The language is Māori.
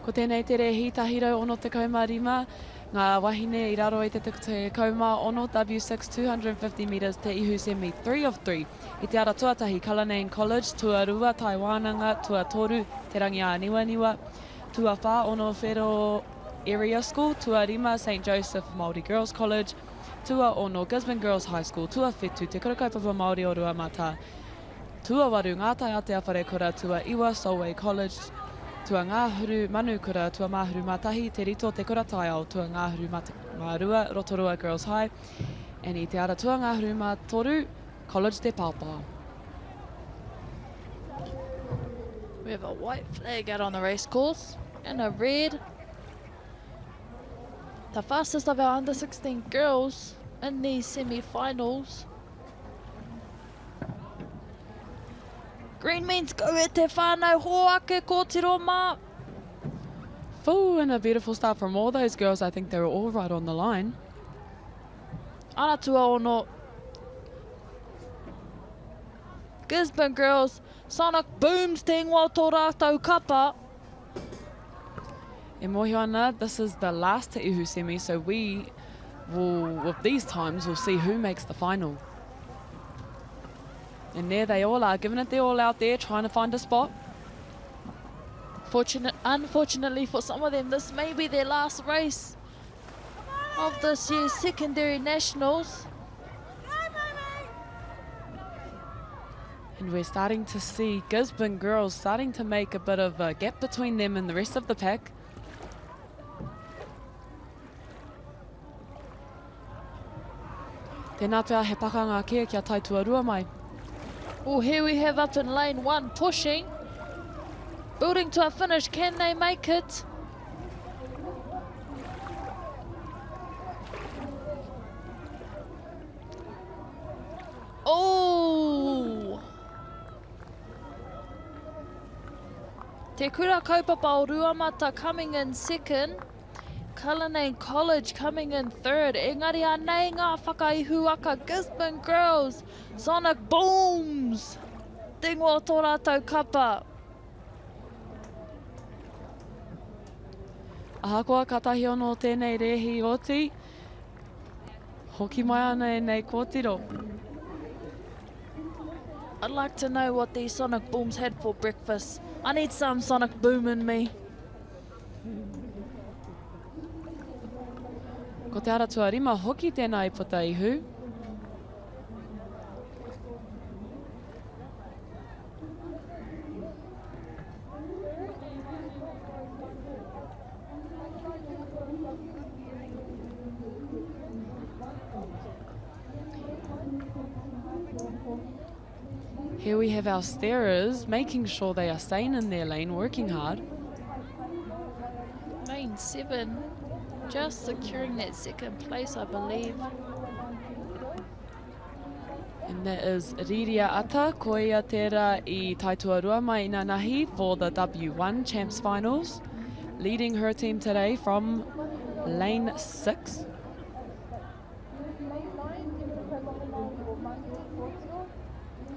Ko tēnei te re hitahiro ono te kaumārima, ngā wahine I raro I te kaumā ono W6 250 metres te ihu semi 3 of 3. I te ara tuatahi Cullinan College, tua rua Taiwananga, tua toru te rangi a Niwaniwa, tua wha ono Whero Area School, tua rima St. Joseph Māori Girls College, tua ono Gisborne Girls High School, tua whetu te karakaupapa Māori o Ruamata, tua waru ngātai Atea Wharekura, tua iwa Solway College, tua ngāhuru manukura, tua māhuru mātahi, te rito te kura taiao, tua ngāhuru mārua, Rotorua Girls High, and I te ara tua ngāhuru mātoru, College te Pāpā. We have a white flag out on the race course and a red. The fastest of our under 16 girls in these semi-finals. Green means go e te whānau hoake ko te roma. Full and a beautiful start from all those girls. I think they were all right on the line. Ana tua ono. Gisborne girls, Sonic booms te ingoa tō rātou kapa. E mohi ana, this is the last te ihu semi, so we will, with these times, we'll see who makes the final. And there they all are, giving it their all out there, trying to find a spot. Unfortunately for some of them, this may be their last race of this year's secondary nationals. And we're starting to see Gisborne girls starting to make a bit of a gap between them and the rest of the pack. Tēnā pēr he pakanga kia kia taitua rua mai. Oh, here we have up in lane 1 pushing. Building to a finish, can they make it? Oh! Te kura kaupapa o Ruamata coming in second. Cullinan College coming in third. Engari anei ngā whakaihu aka Gisborne girls. Sonic booms! Tingo tō rātou kapa. Ahakoa katahi ono tēnei rehi oti. Hoki mai ana e nei kōtiro. I'd like to know what these Sonic booms had for breakfast. I need some Sonic boom in me. Ko te ara tua rima hoki tēnā I puta ihu. Here we have our starers making sure they are staying in their lane, working hard. Lane 7, just securing that second place, I believe. And that is Riria Ata, ko ia tērā I taitua rua mai ina nahi for the W1 Champs Finals, leading her team today from lane 6.